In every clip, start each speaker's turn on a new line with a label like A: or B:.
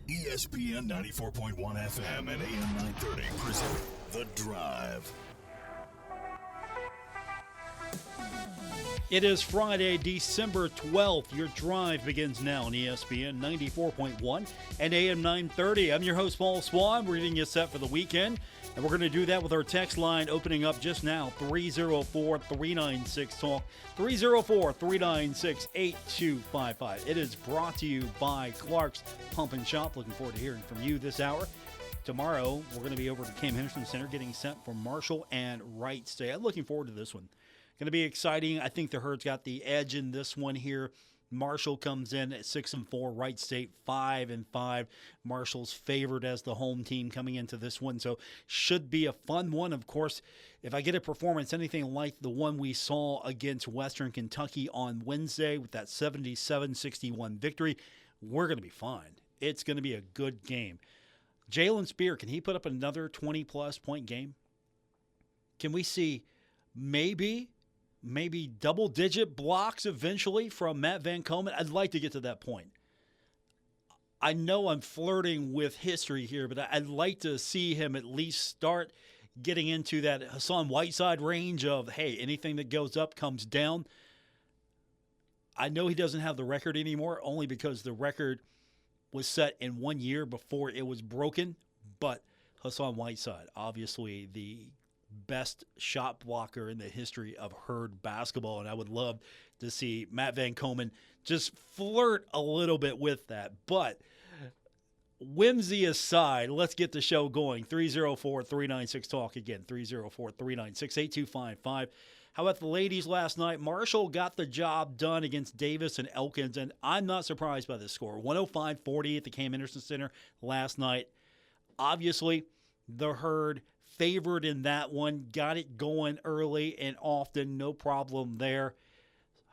A: ESPN 94.1 FM and AM 930 present The Drive.
B: It is Friday, December 12th. Your drive begins now on ESPN 94.1 and AM 930. I'm your host, Paul Swann. We're getting you set for the weekend, and we're going to do that with our text line opening up just now, 304-396-TALK, 304-396-8255. It is brought to you by Clark's Pump and Shop. Looking forward to hearing from you this hour. Tomorrow, we're going to be over at the Cam Henderson Center getting set for Marshall and Wright State. I'm looking forward to this one. Going to be exciting. I think the Herd's got the edge in this one here. Marshall comes in at 6-4, Wright State 5-5. Marshall's favored as the home team coming into this one, so should be a fun one. Of course, if I get a performance anything like the one we saw against Western Kentucky on Wednesday with that 77-61 victory, we're going to be fine. It's going to be a good game. Jalen Spear, can he put up another 20-plus point game? Can we see maybe double-digit blocks eventually from Matt Van Komen? I'd like to get to that point. I know I'm flirting with history here, but I'd like to see him at least start getting into that Hassan Whiteside range of, hey, anything that goes up comes down. I know he doesn't have the record anymore, only because the record was set in 1 year before it was broken, but Hassan Whiteside, obviously the best shot blocker in the history of Herd basketball, and I would love to see Matt Van Komen just flirt a little bit with that. But whimsy aside, let's get the show going. 304-396-TALK. Again, 304-396-8255. How about the ladies last night? Marshall got the job done against Davis and Elkins, and I'm not surprised by this score. 105-40 at the Cam Henderson Center last night. Obviously, the Herd favored in that one, got it going early and often, no problem there.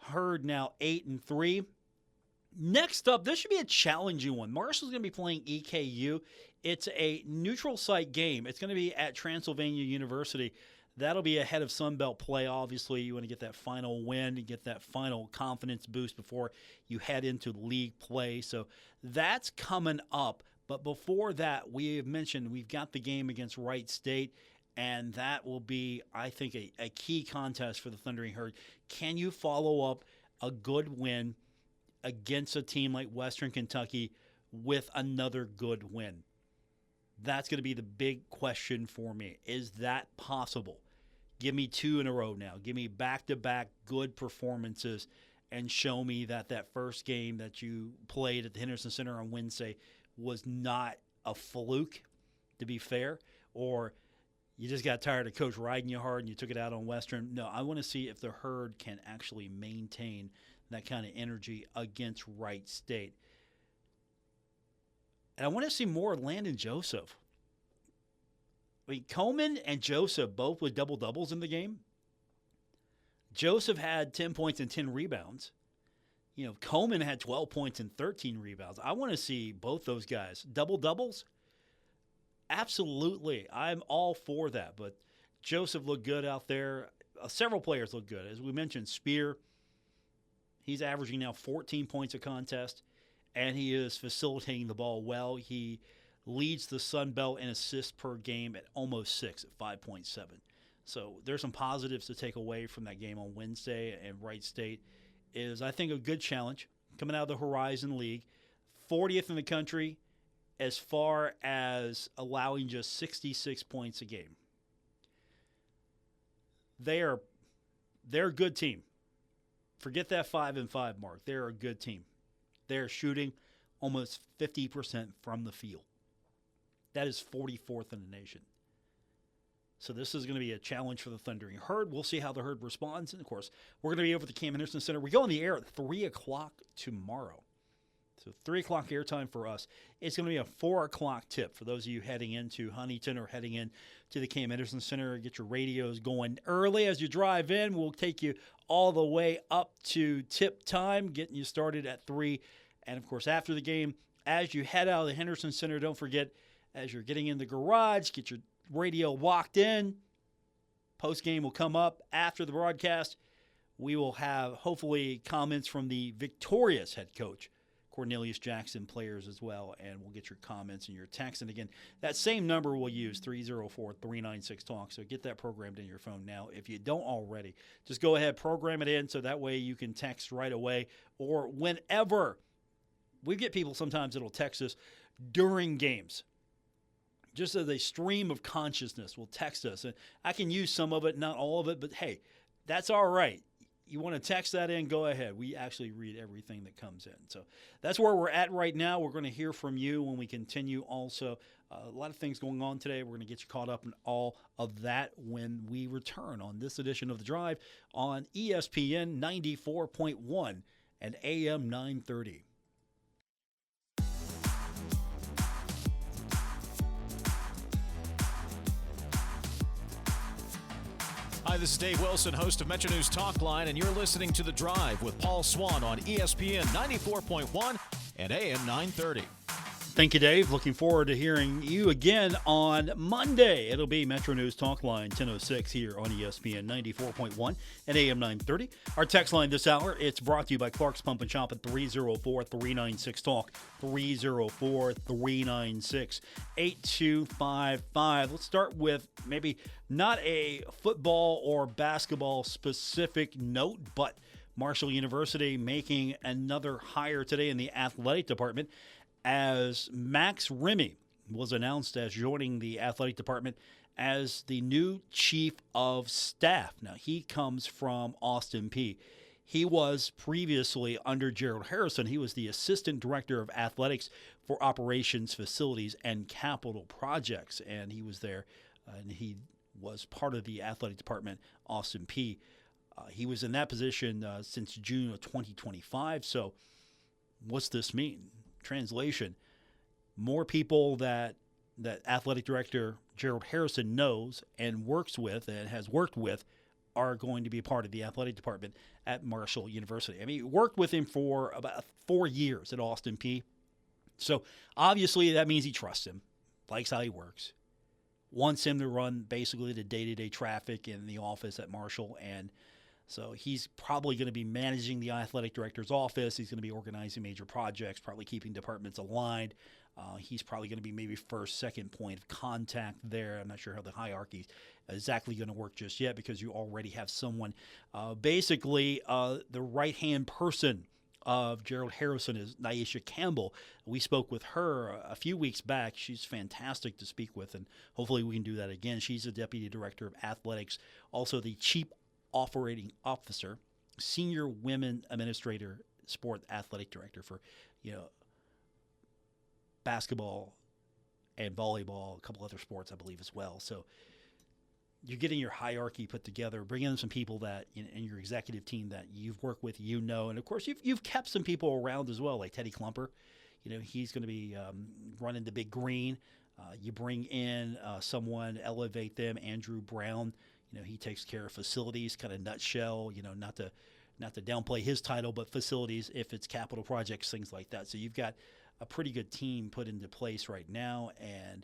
B: Herd now 8-3. Next up, this should be a challenging one. Marshall's going to be playing EKU. It's a neutral site game. It's going to be at Transylvania University. That'll be ahead of Sunbelt play. Obviously, you want to get that final win and get that final confidence boost before you head into league play. So that's coming up. But before that, we have mentioned we've got the game against Wright State, and that will be, I think, a key contest for the Thundering Herd. Can you follow up a good win against a team like Western Kentucky with another good win? That's going to be the big question for me. Is that possible? Give me two in a row now. Give me back-to-back good performances and show me that first game that you played at the Henderson Center on Wednesday was not a fluke, to be fair, or you just got tired of Coach riding you hard and you took it out on Western. No, I want to see if the Herd can actually maintain that kind of energy against Wright State. And I want to see more Landon Joseph. I mean, Komen and Joseph both with double-doubles in the game. Joseph had 10 points and 10 rebounds. You know, Komen had 12 points and 13 rebounds. I want to see both those guys. Double-doubles? Absolutely. I'm all for that. But Joseph looked good out there. Several players look good. As we mentioned, Spear, he's averaging now 14 points a contest, and he is facilitating the ball well. He leads the Sun Belt in assists per game at almost 6 at 5.7. So there's some positives to take away from that game on Wednesday, and Wright State is, I think, a good challenge coming out of the Horizon League. 40th in the country as far as allowing just 66 points a game. They're a good team. Forget that 5-5 mark. They're a good team. They're shooting almost 50% from the field. That is 44th in the nation. So this is going to be a challenge for the Thundering Herd. We'll see how the Herd responds. And, of course, we're going to be over at the Cam Henderson Center. We go on the air at 3 o'clock tomorrow. So 3 o'clock airtime for us. It's going to be a 4 o'clock tip for those of you heading into Huntington or heading in to the Cam Henderson Center. Get your radios going early as you drive in. We'll take you all the way up to tip time, getting you started at 3. And, of course, after the game, as you head out of the Henderson Center, don't forget, as you're getting in the garage, get your radio locked in. Post-game will come up after the broadcast. We will have, hopefully, comments from the victorious head coach, Cornelius Jackson players as well, and we'll get your comments and your texts. And again, that same number we'll use, 304-396-TALK. So get that programmed in your phone now. If you don't already, just go ahead, program it in so that way you can text right away or whenever. We get people sometimes that'll text us during games. Just as a stream of consciousness will text us. And I can use some of it, not all of it, but hey, that's all right. You want to text that in, go ahead. We actually read everything that comes in. So that's where we're at right now. We're going to hear from you when we continue also. A lot of things going on today. We're going to get you caught up in all of that when we return on this edition of The Drive on ESPN 94.1 and AM 930.
C: Hi, this is Dave Wilson, host of Metro News Talk Line, and you're listening to The Drive with Paul Swann on ESPN 94.1 and AM 930.
B: Thank you, Dave. Looking forward to hearing you again on Monday. It'll be Metro News Talk Line 1006 here on ESPN 94.1 and AM 930. Our text line this hour, it's brought to you by Clark's Pump and Shop at 304-396-TALK, 304-396-8255. Let's start with maybe not a football or basketball specific note, but Marshall University making another hire today in the athletic department, as Max Remy was announced as joining the athletic department as the new chief of staff. Now, he comes from Austin Peay. He was previously under Gerald Harrison. He was the assistant director of athletics for operations, facilities, and capital projects. And he was there, and he was part of the athletic department, Austin Peay. He was in that position since June of 2025. So what's this mean? Translation, more people that athletic director Gerald Harrison knows and works with and has worked with are going to be a part of the athletic department at Marshall University. I mean, he worked with him for about 4 years at Austin Peay. So obviously that means he trusts him, likes how he works, wants him to run basically the day-to-day traffic in the office at Marshall. And so he's probably going to be managing the athletic director's office. He's going to be organizing major projects, probably keeping departments aligned. He's probably going to be maybe first, second point of contact there. I'm not sure how the hierarchy is exactly going to work just yet, because you already have someone, basically the right-hand person of Gerald Harrison is Nyesha Campbell. We spoke with her a few weeks back. She's fantastic to speak with, and hopefully we can do that again. She's the deputy director of athletics, also the chief operating officer, senior women administrator, sport athletic director for, basketball and volleyball, a couple other sports, I believe, as well. So you're getting your hierarchy put together, bringing in some people that in your executive team that you've worked with, and of course you've kept some people around as well, like Teddy Klumper. He's going to be running the Big Green. You bring in someone, elevate them, Andrew Brown. He takes care of facilities, kind of nutshell, not to downplay his title, but facilities, if it's capital projects, things like that. So you've got a pretty good team put into place right now, and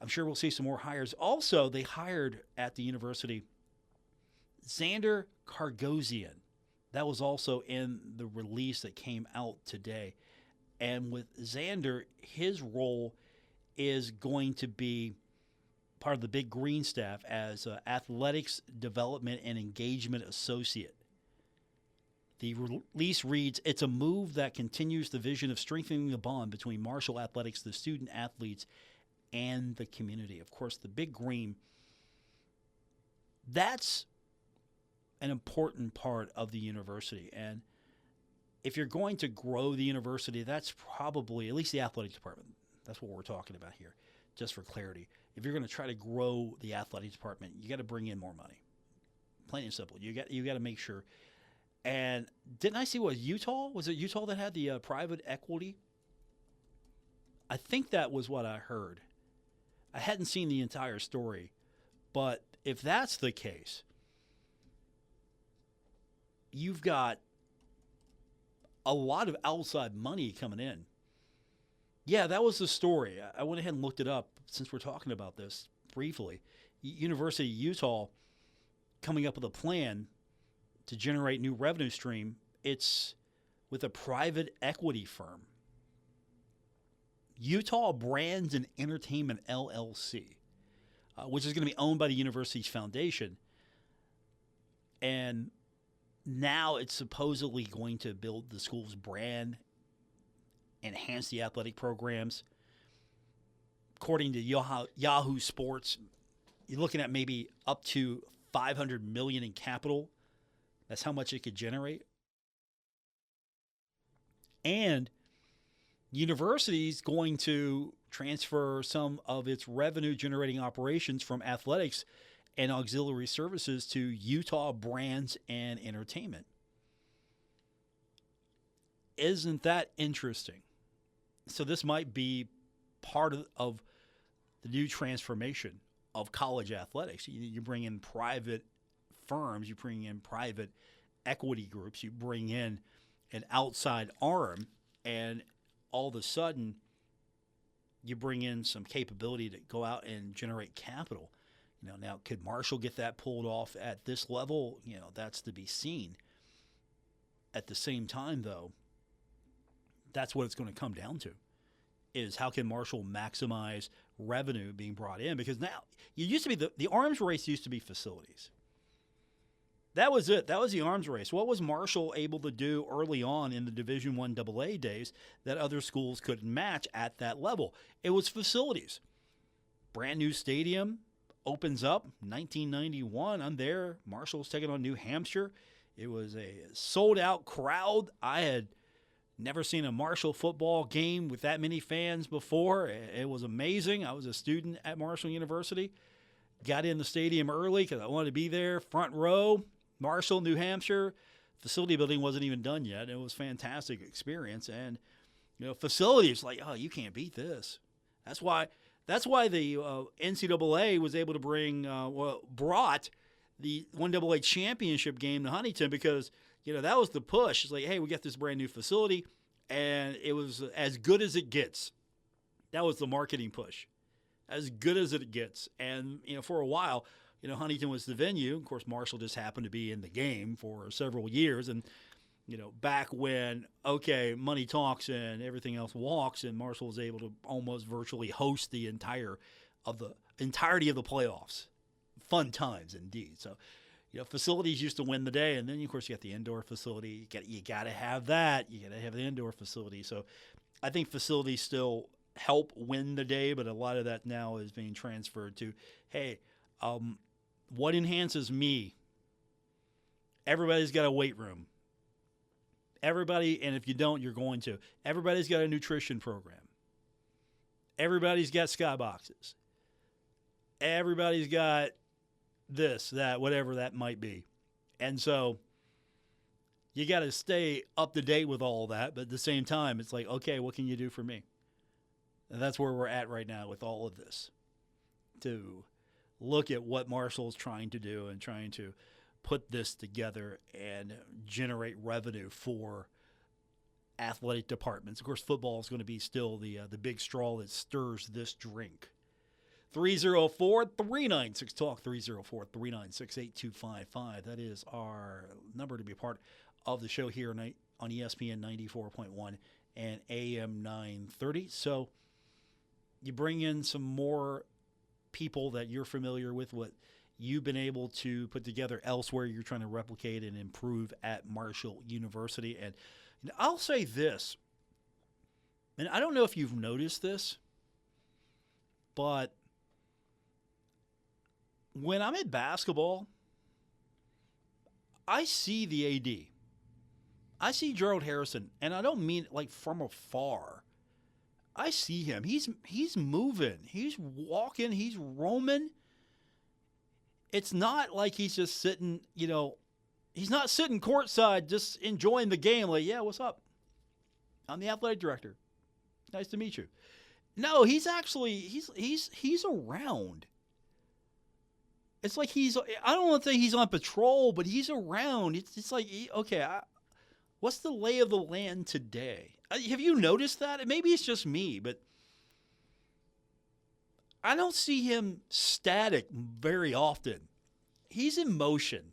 B: I'm sure we'll see some more hires. Also, they hired at the university Xander Kargosian. That was also in the release that came out today. And with Xander, his role is going to be part of the Big Green staff as athletics development and engagement associate. The release reads, "It's a move that continues the vision of strengthening the bond between Marshall Athletics, the student athletes, and the community." Of course, the Big Green, that's an important part of the university. And if you're going to grow the university, that's probably, at least the athletic department, that's what we're talking about here, just for clarity. If you're going to try to grow the athletic department, you got to bring in more money. Plain and simple. You got to make sure. And didn't I see Utah? Was it Utah that had the private equity? I think that was what I heard. I hadn't seen the entire story, but if that's the case, you've got a lot of outside money coming in. Yeah, that was the story. I went ahead and looked it up since we're talking about this briefly. University of Utah coming up with a plan to generate new revenue stream. It's with a private equity firm, Utah Brands and Entertainment LLC, which is going to be owned by the university's foundation. And now it's supposedly going to build the school's brand, enhance the athletic programs. According to Yahoo Sports, you're looking at maybe up to $500 million in capital. That's how much it could generate. And university's going to transfer some of its revenue-generating operations from athletics and auxiliary services to Utah Brands and Entertainment. Isn't that interesting? So this might be part of the new transformation of college athletics. You bring in private firms, you bring in private equity groups, you bring in an outside arm, and all of a sudden you bring in some capability to go out and generate capital. Now could Marshall get that pulled off at this level? That's to be seen. At the same time, though, that's what it's going to come down to, is how can Marshall maximize revenue being brought in? Because now, it used to be the arms race used to be facilities. That was it. That was the arms race. What was Marshall able to do early on in the Division I AA days that other schools couldn't match at that level? It was facilities. Brand new stadium opens up, 1991. I'm there. Marshall's taking on New Hampshire. It was a sold-out crowd. I had never seen a Marshall football game with that many fans before. It was amazing. I was a student at Marshall University. Got in the stadium early because I wanted to be there, front row. Marshall, New Hampshire. Facility building wasn't even done yet. It was a fantastic experience. And, facilities, like, oh, you can't beat this. That's why the NCAA was able to brought the 1AA championship game to Huntington, because, that was the push. It's like, hey, we got this brand new facility, and it was as good as it gets. That was the marketing push. As good as it gets. And, for a while, Huntington was the venue. Of course, Marshall just happened to be in the game for several years. And, back when, money talks and everything else walks, and Marshall was able to almost virtually host the entirety of the playoffs. Fun times indeed. So, facilities used to win the day. And then, of course, you got the indoor facility. You got to have that. You got to have the indoor facility. So I think facilities still help win the day, but a lot of that now is being transferred to, hey, what enhances me? Everybody's got a weight room. Everybody, and if you don't, you're going to. Everybody's got a nutrition program. Everybody's got skyboxes. Everybody's got this, that, whatever that might be. And so you got to stay up to date with all that, but at the same time, it's like, okay, what can you do for me? And that's where we're at right now with all of this, to look at what Marshall's trying to do and trying to put this together and generate revenue for athletic departments. Of course, football is going to be still the big straw that stirs this drink. 304-396-TALK, 304-396-8255. That is our number to be a part of the show here on ESPN 94.1 and AM 930. So you bring in some more people that you're familiar with, what you've been able to put together elsewhere, you're trying to replicate and improve at Marshall University. And I'll say this, and I don't know if you've noticed this, but when I'm at basketball, I see the AD. I see Gerald Harrison, and I don't mean like from afar. I see him. He's moving. He's walking. He's roaming. It's not like he's just sitting, he's not sitting courtside just enjoying the game like, yeah, what's up? I'm the athletic director. Nice to meet you. No, he's actually, he's around. It's like I don't want to say he's on patrol, but he's around. It's like, okay, what's the lay of the land today? Have you noticed that? Maybe it's just me, but I don't see him static very often. He's in motion.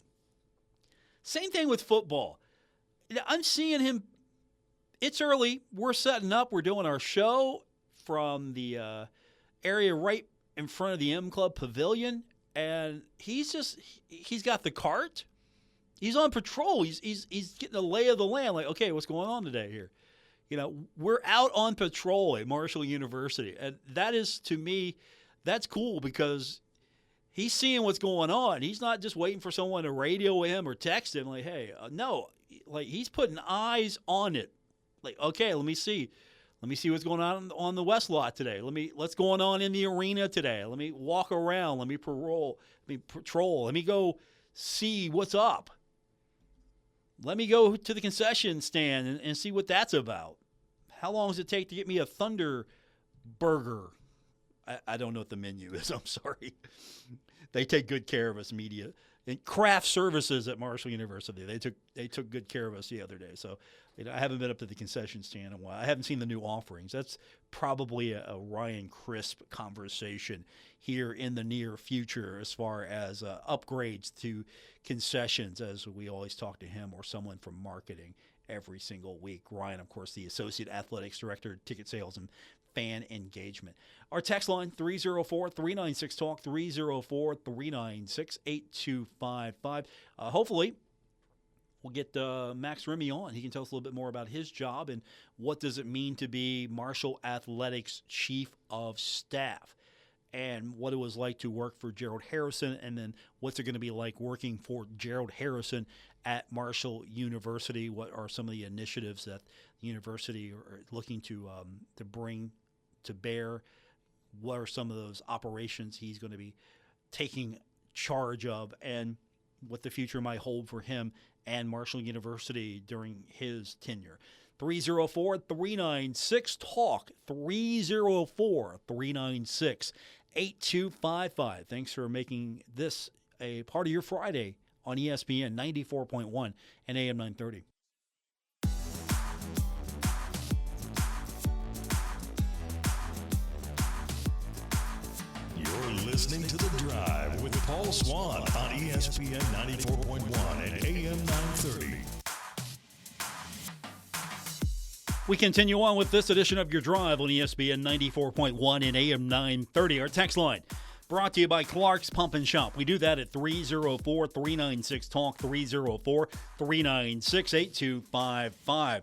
B: Same thing with football. I'm seeing him it's early. We're setting up. We're doing our show from the area right in front of the M Club Pavilion, and he's got the cart. He's on patrol. He's getting the lay of the land. Like, okay, what's going on today here? We're out on patrol at Marshall University, and that is, to me, that's cool because he's seeing what's going on. He's not just waiting for someone to radio him or text him like, hey, no. Like, he's putting eyes on it. Like, okay, let me see what's going on the West Lot today. Let's going on in the arena today. Let me walk around. Let me patrol. Let me go see what's up. Let me go to the concession stand and see what that's about. How long does it take to get me a Thunder Burger? I don't know what the menu is. I'm sorry. They take good care of us, media. And craft services at Marshall University. They took good care of us the other day. So I haven't been up to the concession stand in a while. I haven't seen the new offerings. That's probably a Ryan Crisp conversation here in the near future as far as upgrades to concessions, as we always talk to him or someone from marketing every single week. Ryan, of course, the Associate Athletics Director, Ticket Sales and Fan Engagement. Our text line, 304-396-TALK, 304-396-8255. Hopefully, we'll get Max Remy on. He can tell us a little bit more about his job and what does it mean to be Marshall Athletics Chief of Staff and what it was like to work for Gerald Harrison, and then what's it going to be like working for Gerald Harrison at Marshall University. What are some of the initiatives that the university are looking to bring to bear? What are some of those operations he's going to be taking charge of, and what the future might hold for him and Marshall University during his tenure? 304-396-TALK, 304-396-8255. Thanks for making this a part of your Friday on ESPN 94.1 and AM 930.
A: You're listening to The Drive with Paul Swann on ESPN 94.1 and AM 930.
B: We continue on with this edition of Your Drive on ESPN 94.1 and AM 930. Our text line brought to you by Clark's Pump and Shop. We do that at 304-396-TALK, 304-396-8255.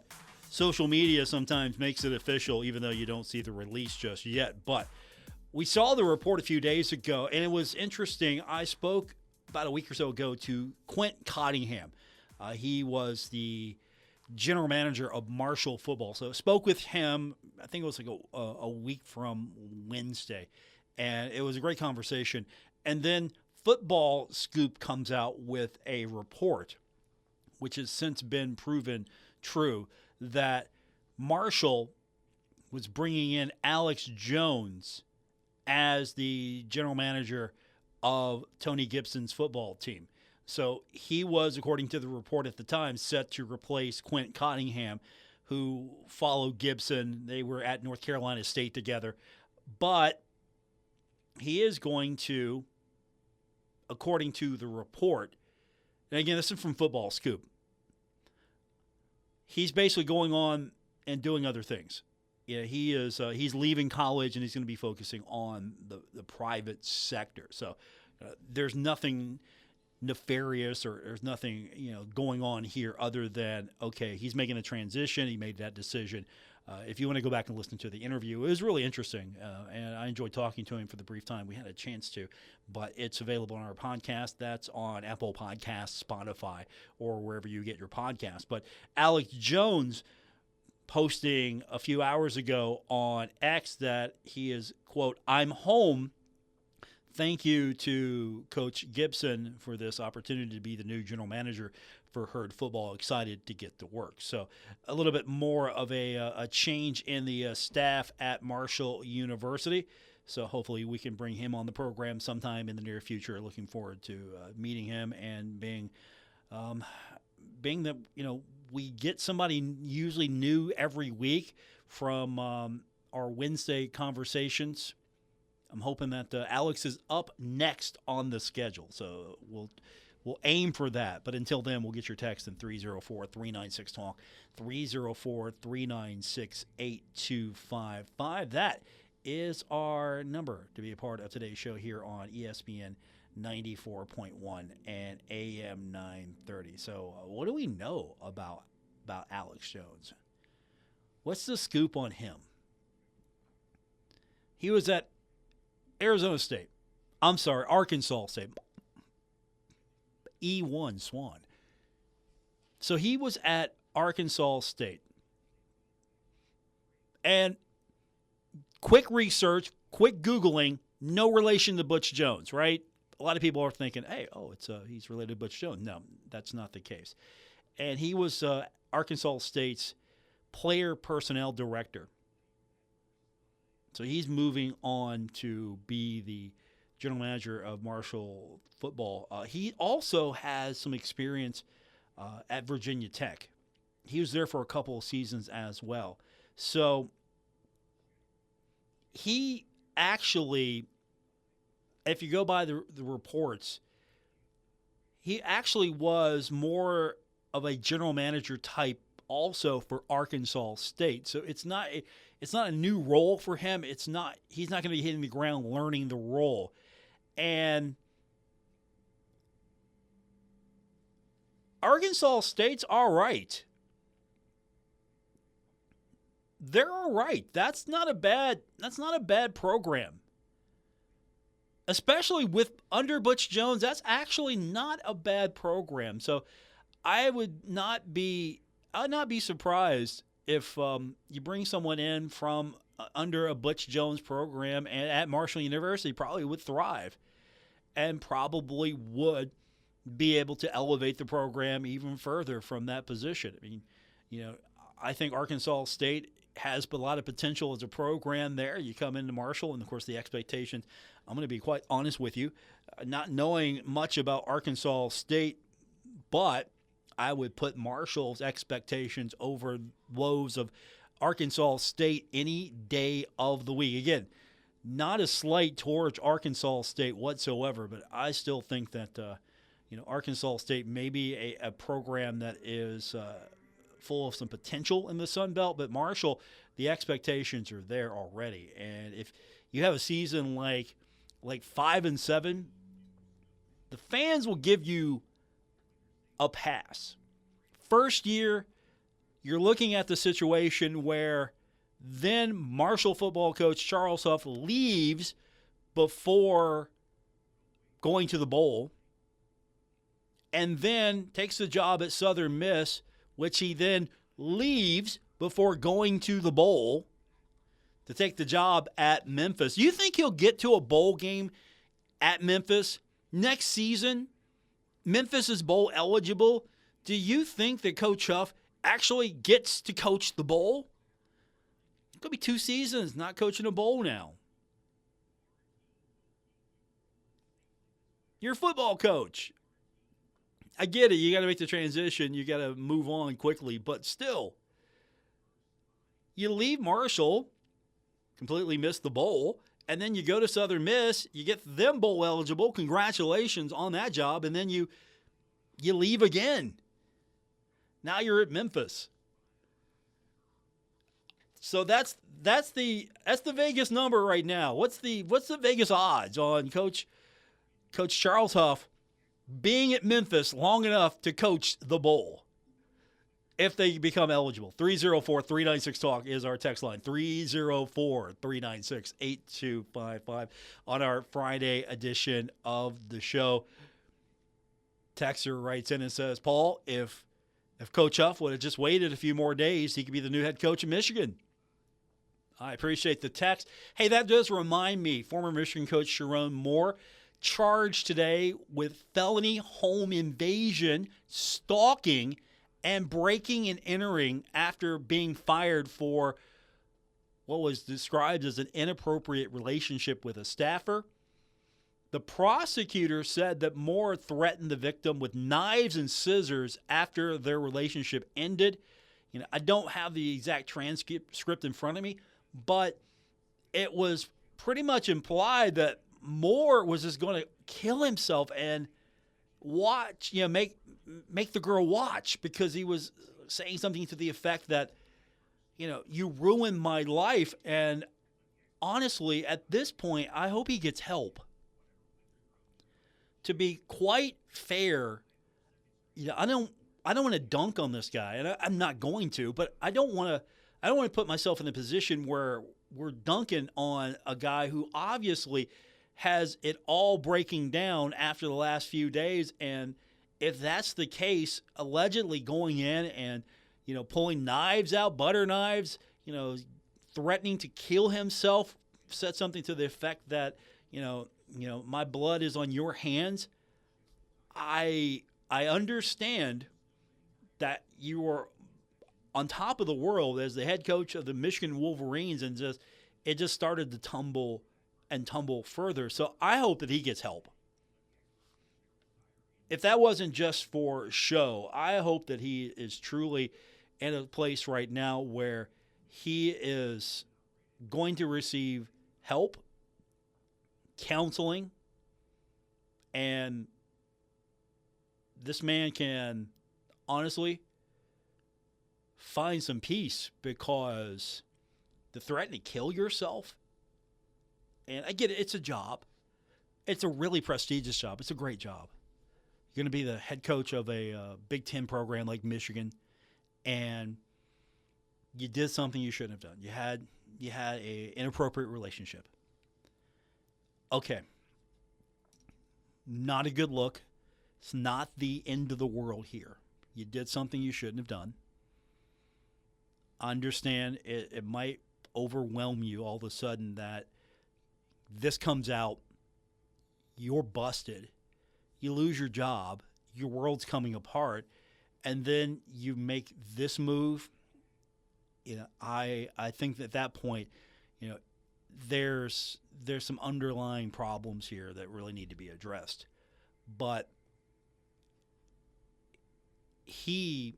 B: Social media sometimes makes it official, even though you don't see the release just yet. But we saw the report a few days ago, and it was interesting. I spoke about a week or so ago to Quint Cottingham. He was the general manager of Marshall football. So I spoke with him, I think it was like a week from Wednesday, and it was a great conversation. And then Football Scoop comes out with a report, which has since been proven true, that Marshall was bringing in Alex Jones as the general manager of Tony Gibson's football team. So he was, according to the report at the time, set to replace Quint Cottingham, who followed Gibson. They were at North Carolina State together. But he is going to, according to the report, and again, this is from Football Scoop, he's basically going on and doing other things. Yeah, he is. He's leaving college and he's going to be focusing on the private sector. So there's nothing nefarious or there's nothing going on here other than, okay, he's making a transition. He made that decision. If you want to go back and listen to the interview, it was really interesting, and I enjoyed talking to him for the brief time we had a chance to. But it's available on our podcast. That's on Apple Podcasts, Spotify, or wherever you get your podcasts. But Alex Jones posting a few hours ago on X that he is, quote, "I'm home. Thank you to Coach Gibson for this opportunity to be the new general manager for Herd Football. Excited to get to work." So a little bit more of a change in the staff at Marshall University. So hopefully we can bring him on the program sometime in the near future. Looking forward to meeting him and being that, we get somebody usually new every week from our Wednesday conversations. I'm hoping that Alex is up next on the schedule. So we'll we'll aim for that. But until then, we'll get your text in 304-396-TALK, 304-396-8255. That is our number to be a part of today's show here on ESPN 94.1 and AM 930. So what do we know about Alex Jones? What's the scoop on him? He was at Arkansas State. E1 Swann. So he was at Arkansas State. And quick research, quick Googling, no relation to Butch Jones, right? A lot of people are thinking, hey, he's related to Butch Jones. No, that's not the case. And he was Arkansas State's player personnel director. So he's moving on to be the general manager of Marshall football. He also has some experience at Virginia Tech. He was there for a couple of seasons as well. So he actually, if you go by the reports, he actually was more of a general manager type also for Arkansas State. So it's not a new role for him. He's not going to be hitting the ground learning the role. And Arkansas State's all right. They're all right. That's not a bad program. Especially with under Butch Jones, that's actually not a bad program. So I would not be surprised if you bring someone in from under a Butch Jones program and at Marshall University probably would thrive and probably would be able to elevate the program even further from that position. I mean, I think Arkansas State has a lot of potential as a program there. You come into Marshall, and, of course, the expectations, I'm going to be quite honest with you, not knowing much about Arkansas State, but I would put Marshall's expectations over those of Arkansas State any day of the week. Again, not a slight towards Arkansas State whatsoever, but I still think that Arkansas State may be a program that is full of some potential in the Sun Belt, but Marshall, the expectations are there already. And if you have a season like 5-7, the fans will give you a pass. First year, you're looking at the situation where then Marshall football coach Charles Huff leaves before going to the bowl, and then takes the job at Southern Miss, which he then leaves before going to the bowl to take the job at Memphis. You think he'll get to a bowl game at Memphis next season? Memphis is bowl eligible. Do you think that Coach Huff actually gets to coach the bowl? It's going to be 2 seasons not coaching a bowl now. You're a football coach. I get it. You got to make the transition. You got to move on quickly. But still, you leave Marshall, completely miss the bowl, and then you go to Southern Miss. You get them bowl eligible. Congratulations on that job. And then you leave again. Now you're at Memphis. So that's the Vegas number right now. What's the Vegas odds on Coach Charles Huff being at Memphis long enough to coach the bowl if they become eligible? 304-396-TALK is our text line. 304-396-8255 on our Friday edition of the show. Texter writes in and says, Paul, if Coach Huff would have just waited a few more days, he could be the new head coach of Michigan. I appreciate the text. Hey, that does remind me, former Michigan coach Sherrone Moore charged today with felony home invasion, stalking, and breaking and entering after being fired for what was described as an inappropriate relationship with a staffer. The prosecutor said that Moore threatened the victim with knives and scissors after their relationship ended. I don't have the exact transcript in front of me, but it was pretty much implied that Moore was just going to kill himself and watch, make the girl watch, because he was saying something to the effect that, you ruined my life. And honestly, at this point, I hope he gets help. To be quite fair, I don't want to dunk on this guy, and I'm not going to, but I don't want to put myself in a position where we're dunking on a guy who obviously has it all breaking down after the last few days. And if that's the case, allegedly going in and, pulling knives out, butter knives, threatening to kill himself, said something to the effect that, my blood is on your hands. I understand that you are on top of the world as the head coach of the Michigan Wolverines, and it just started to tumble further. So I hope that he gets help. If that wasn't just for show, I hope that he is truly in a place right now where he is going to receive help, counseling, and this man can honestly find some peace, because the threat to kill yourself, and I get it, it's a job. It's a really prestigious job. It's a great job. You're going to be the head coach of a Big Ten program like Michigan, and you did something you shouldn't have done. You had a inappropriate relationship. Okay. Not a good look. It's not the end of the world here. You did something you shouldn't have done. I understand it might overwhelm you all of a sudden that this comes out, you're busted, you lose your job, your world's coming apart, and then you make this move. I think that at that point, there's some underlying problems here that really need to be addressed. But he,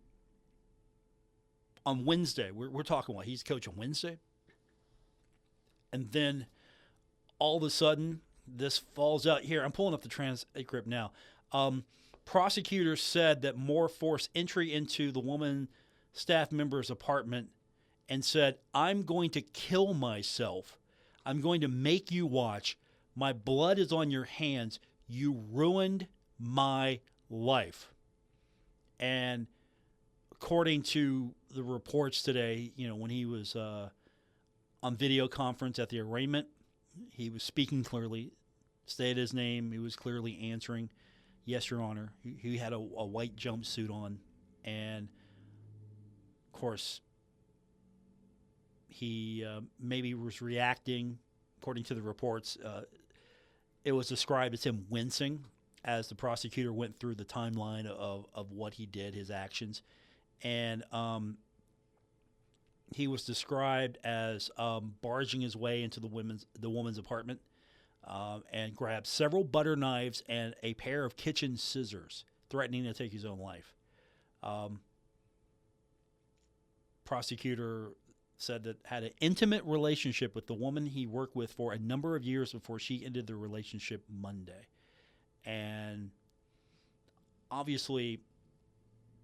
B: on Wednesday, we're talking what, he's coaching Wednesday? And then all of a sudden, this falls out here. I'm pulling up the transcript now. Prosecutors said that Moore forced entry into the woman staff member's apartment and said, "I'm going to kill myself. I'm going to make you watch. My blood is on your hands. You ruined my life." And according to the reports today, when he was on video conference at the arraignment, he was speaking clearly, stated his name. He was clearly answering, "Yes, Your Honor." He had a white jumpsuit on. And, of course, he maybe was reacting, according to the reports. It was described as him wincing as the prosecutor went through the timeline of what he did, his actions. And he was described as barging his way into the woman's apartment and grabbed several butter knives and a pair of kitchen scissors, threatening to take his own life. Prosecutor said that had an intimate relationship with the woman he worked with for a number of years before she ended the relationship Monday. And obviously,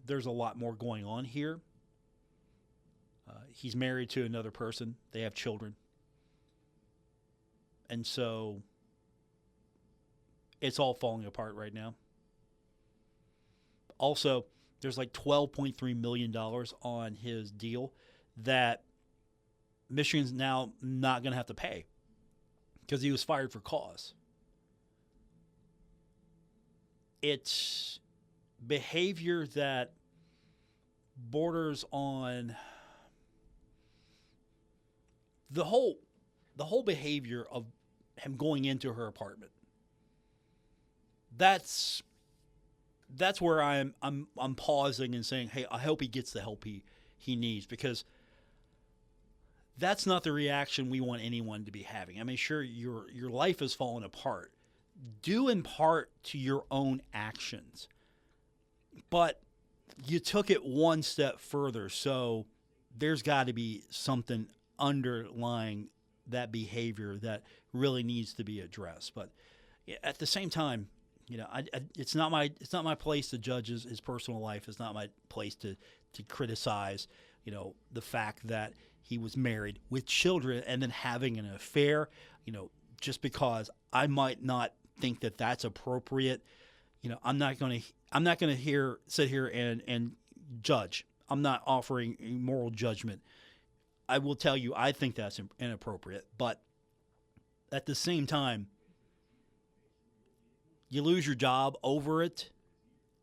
B: there's a lot more going on here. He's married to another person. They have children. And so it's all falling apart right now. Also, there's like $12.3 million on his deal that Michigan's now not going to have to pay because he was fired for cause. It's behavior that borders on the whole behavior of him going into her apartment. That's where I'm pausing and saying, hey, I hope he gets the help he needs, because that's not the reaction we want anyone to be having. I mean, sure, your life is falling apart, due in part to your own actions, but you took it one step further, so there's got to be something underlying that behavior that really needs to be addressed. But at the same time, It's not my place to judge his personal life. It's not my place to criticize, the fact that he was married with children and then having an affair. Just because I might not think that that's appropriate, I'm not going to sit here and judge. I'm not offering a moral judgment. I will tell you, I think that's inappropriate, but at the same time, you lose your job over it,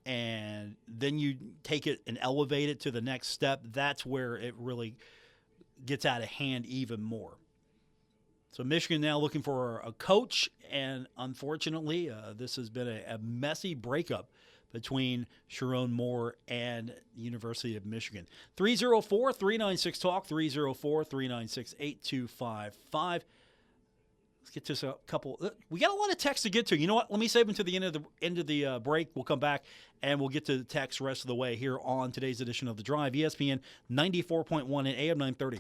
B: and then you take it and elevate it to the next step. That's where it really gets out of hand even more. So Michigan now looking for a coach, and unfortunately, this has been a messy breakup between Sherrone Moore and University of Michigan. 304-396-TALK, 304-396-8255. Let's get to a couple. We got a lot of texts to get to. You know what? Let me save them to the end of the break. We'll come back and we'll get to the text the rest of the way here on today's edition of The Drive, ESPN 94.1 and AM 930.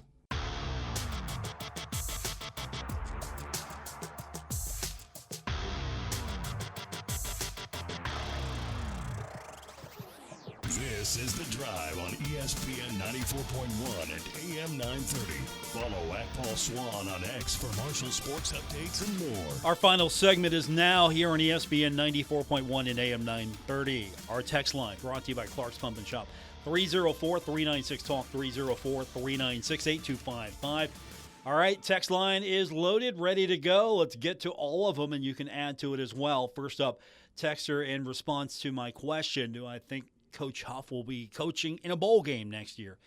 A: This is The Drive on ESPN 94.1 and AM 930. Follow at Paul Swann on X for Marshall sports updates and more.
B: Our final segment is now here on ESPN 94.1 and AM 930. Our text line brought to you by Clark's Pump and Shop. 304-396-TALK, 304-396-8255. All right, text line is loaded, ready to go. Let's get to all of them, and you can add to it as well. First up, texter in response to my question, do I think Coach Huff will be coaching in a bowl game next year?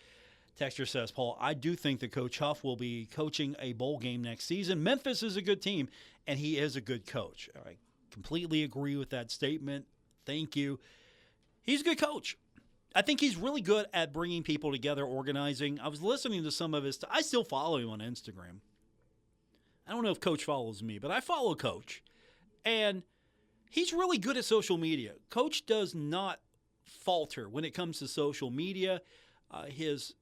B: Texter says, Paul, I do think that Coach Huff will be coaching a bowl game next season. Memphis is a good team, and he is a good coach. I completely agree with that statement. Thank you. He's a good coach. I think he's really good at bringing people together, organizing. I was listening to some of his I still follow him on Instagram. I don't know if Coach follows me, but I follow Coach. And he's really good at social media. Coach does not falter when it comes to social media. His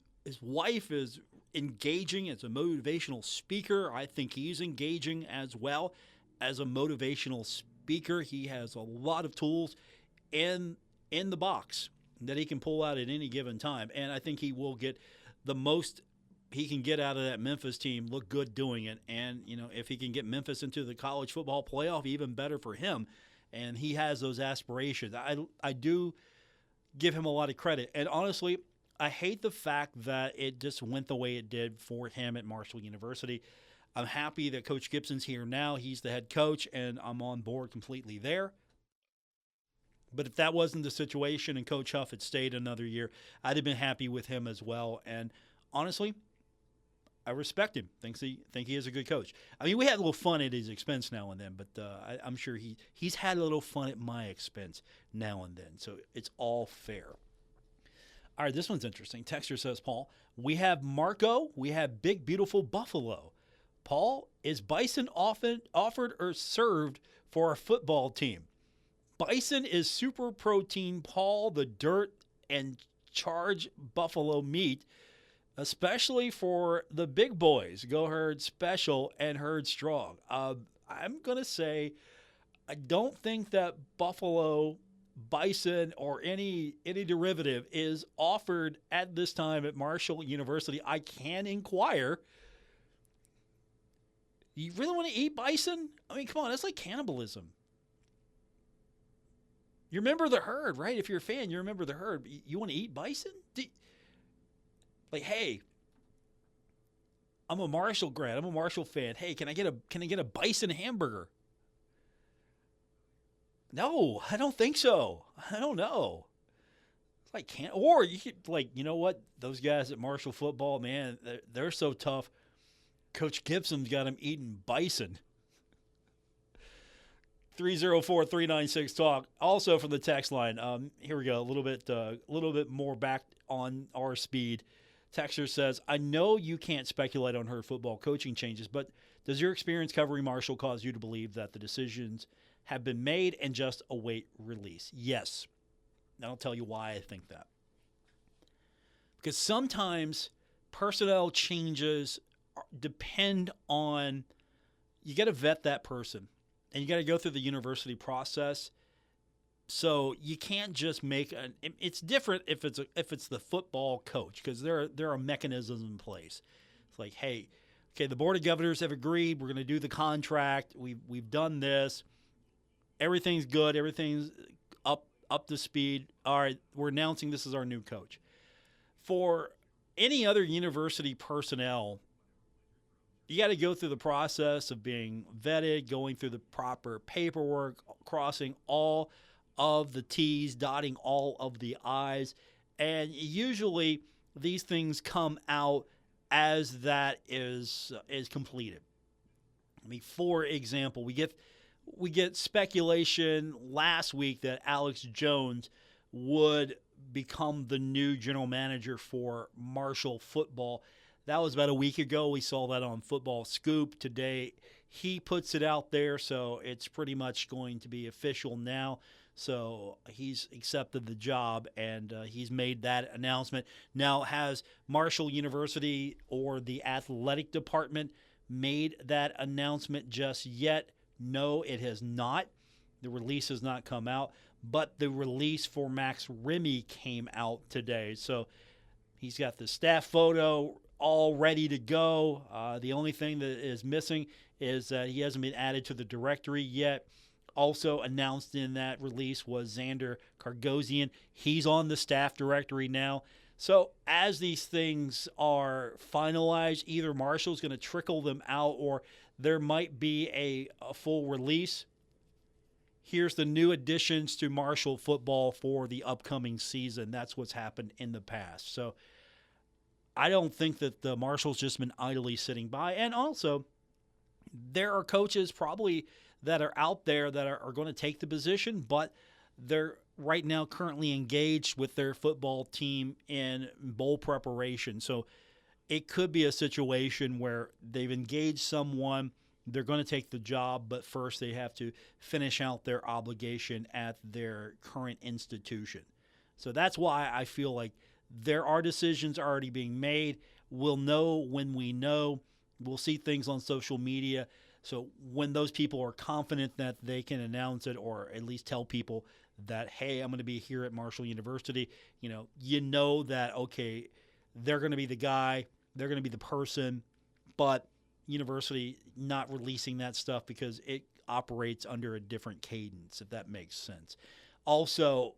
B: wife is engaging as a motivational speaker. I think he's engaging as well as a motivational speaker. He has a lot of tools in the box that he can pull out at any given time, and I think he will get the most he can get out of that Memphis team, look good doing it. And if he can get Memphis into the college football playoff, even better for him. And he has those aspirations. I do give him a lot of credit. And honestly, I hate the fact that it just went the way it did for him at Marshall University. I'm happy that Coach Gibson's here now. He's the head coach, and I'm on board completely there. But if that wasn't the situation and Coach Huff had stayed another year, I'd have been happy with him as well. And honestly, I respect him. Think he is a good coach. I mean, we had a little fun at his expense now and then, but I'm sure he's had a little fun at my expense now and then. So it's all fair. All right, this one's interesting. Texter says, Paul, we have Marco, we have Big Beautiful Buffalo. Paul, is bison often offered or served for our football team? Bison is super protein, Paul, the dirt and charge buffalo meat, especially for the big boys. Go herd special and herd strong. I'm going to say I don't think that buffalo, bison, or any derivative is offered at this time at Marshall University. I can inquire. You really want to eat bison? I mean, come on, that's like cannibalism. You remember the herd, right? If you're a fan, you remember the herd. You want to eat bison? Like, hey, I'm a Marshall grad. I'm a Marshall fan. Hey, can I get a bison hamburger? No, I don't think so. I don't know. It's like or you could, like, you know what? Those guys at Marshall football, man, they're so tough. Coach Gibson's got them eating bison. 304-396-TALK. Also from the text line. Here we go. A little bit more back on our speed. Texter says, I know you can't speculate on her football coaching changes, but does your experience covering Marshall cause you to believe that the decisions have been made and just await release? Yes. And I'll tell you why I think that. Because sometimes personnel changes depend on, you got to vet that person. And you got to go through the university process. So you can't just make it's different if it's the football coach, because there are mechanisms in place. It's like, hey, okay, the board of governors have agreed. We're going to do the contract. We've done this. Everything's good. Everything's up to speed. All right, we're announcing this is our new coach. For any other university personnel, you got to go through the process of being vetted, going through the proper paperwork, crossing all of the T's, dotting all of the I's, and usually these things come out as that is completed. I mean, for example, we get speculation last week that Alex Jones would become the new general manager for Marshall football. That was about a week ago. We saw that on Football Scoop. Today, he puts it out there, so it's pretty much going to be official now. So he's accepted the job, and he's made that announcement. Now, has Marshall University or the athletic department made that announcement just yet? No, it has not. The release has not come out, but the release for Max Remy came out today. So he's got the staff photo all ready to go. The only thing that is missing is that he hasn't been added to the directory yet. Also announced in that release was Xander Kargosian. He's on the staff directory now. So as these things are finalized, either Marshall's going to trickle them out or there might be a full release. Here's the new additions to Marshall football for the upcoming season. That's what's happened in the past. So I don't think that the Marshall's just been idly sitting by. And also, there are coaches probably that are out there that are going to take the position, but they're right now currently engaged with their football team in bowl preparation. So it could be a situation where they've engaged someone, they're going to take the job, but first they have to finish out their obligation at their current institution. So that's why I feel like there are decisions already being made. We'll know when we know. We'll see things on social media. So when those people are confident that they can announce it or at least tell people that, hey, I'm going to be here at Marshall University, you know that, okay, they're going to be the guy, they're going to be the person, but university not releasing that stuff because it operates under a different cadence, if that makes sense. Also,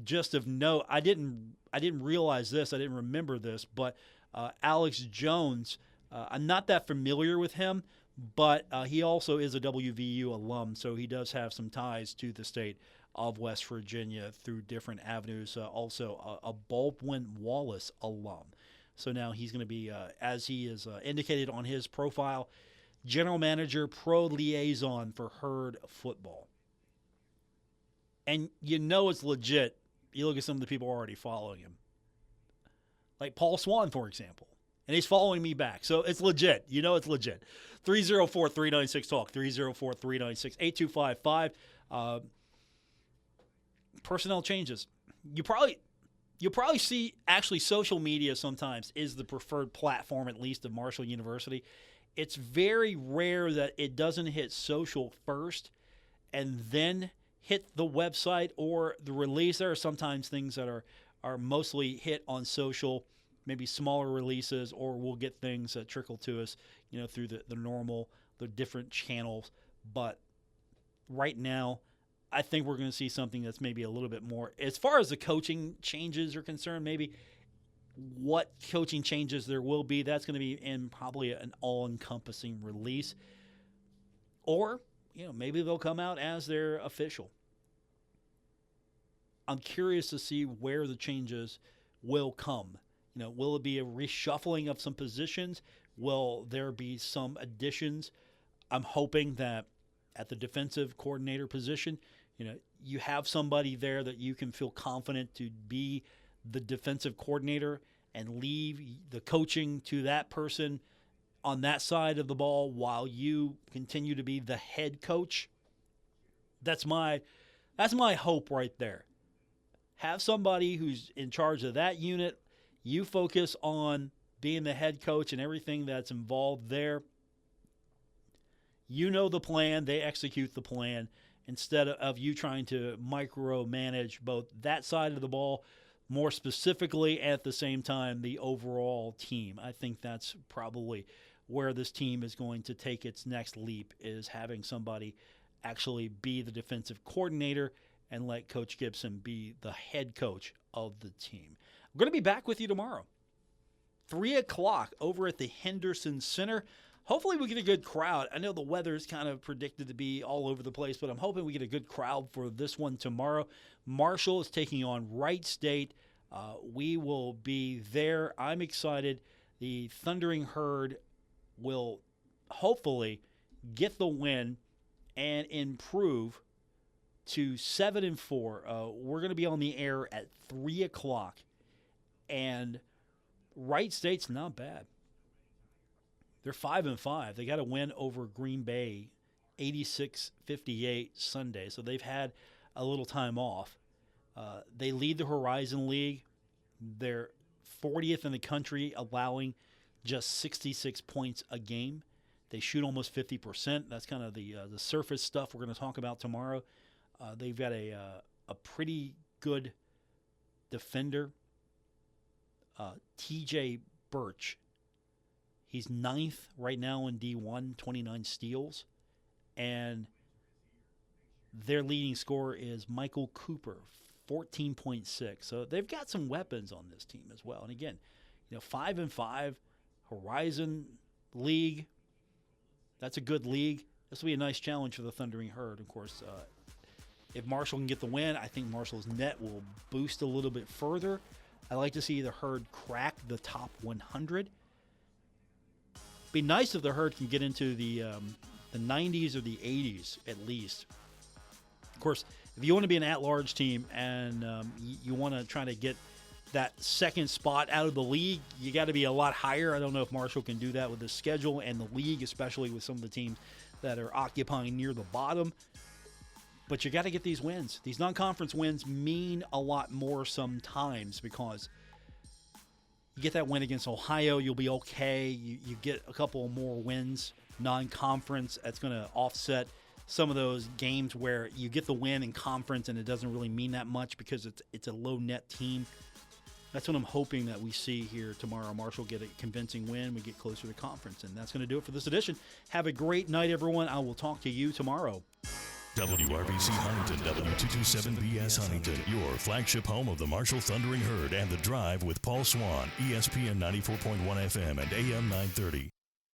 B: just of note, I didn't realize this, I didn't remember this, but Alex Jones, I'm not that familiar with him, but he also is a WVU alum, so he does have some ties to the state of West Virginia through different avenues. Also a Baldwin Wallace alum. So now he's going to be, as he is indicated on his profile, general manager, pro liaison for Herd football. And it's legit. You look at some of the people already following him. Like Paul Swann, for example. And he's following me back. So it's legit. It's legit. 304-396-TALK, 304-396-8255. Personnel changes. You'll probably see actually social media sometimes is the preferred platform, at least of Marshall University. It's very rare that it doesn't hit social first and then hit the website or the release. There are sometimes things that are mostly hit on social, maybe smaller releases, or we'll get things that trickle to us, through the different channels. But right now, I think we're going to see something that's maybe a little bit more, as far as the coaching changes are concerned, maybe what coaching changes there will be, that's going to be in probably an all-encompassing release. Or, maybe they'll come out as they're official. I'm curious to see where the changes will come. Will it be a reshuffling of some positions? Will there be some additions? I'm hoping that at the defensive coordinator position, you have somebody there that you can feel confident to be the defensive coordinator and leave the coaching to that person on that side of the ball while you continue to be the head coach. That's my hope right there. Have somebody who's in charge of that unit. You focus on being the head coach and everything that's involved there. You know the plan. They execute the plan. instead of you trying to micromanage both that side of the ball, more specifically at the same time the overall team. I think that's probably where this team is going to take its next leap, is having somebody actually be the defensive coordinator and let Coach Gibson be the head coach of the team. We're going to be back with you tomorrow, 3 o'clock over at the Henderson Center. Hopefully we get a good crowd. I know the weather's kind of predicted to be all over the place, but I'm hoping we get a good crowd for this one tomorrow. Marshall is taking on Wright State. We will be there. I'm excited. The Thundering Herd will hopefully get the win and improve to 7-4. We're going to be on the air at 3 o'clock, and Wright State's not bad. They're 5-5. They got a win over Green Bay, 86-58 Sunday. So they've had a little time off. They lead the Horizon League. They're 40th in the country, allowing just 66 points a game. They shoot almost 50%. That's kind of the surface stuff we're going to talk about tomorrow. They've got a pretty good defender, TJ Birch. He's 9th right now in D1, 29 steals. And their leading scorer is Michael Cooper, 14.6. So they've got some weapons on this team as well. And again, 5-5, Horizon League. That's a good league. This will be a nice challenge for the Thundering Herd. Of course, if Marshall can get the win, I think Marshall's net will boost a little bit further. I like to see the Herd crack the top 100. Be nice if the Herd can get into the 90s or the 80s at least. Of course, if you want to be an at-large team and you want to try to get that second spot out of the league, you got to be a lot higher. I don't know if Marshall can do that with the schedule and the league, especially with some of the teams that are occupying near the bottom. But you got to get these wins. These non-conference wins mean a lot more sometimes, because you get that win against Ohio, you'll be okay. You get a couple more wins, non-conference. That's going to offset some of those games where you get the win in conference and it doesn't really mean that much because it's a low net team. That's what I'm hoping that we see here tomorrow. Marshall get a convincing win. We get closer to conference. And that's going to do it for this edition. Have a great night, everyone. I will talk to you tomorrow.
A: WRBC Huntington, W227BS Huntington, your flagship home of the Marshall Thundering Herd and The Drive with Paul Swann, ESPN 94.1 FM and AM 930.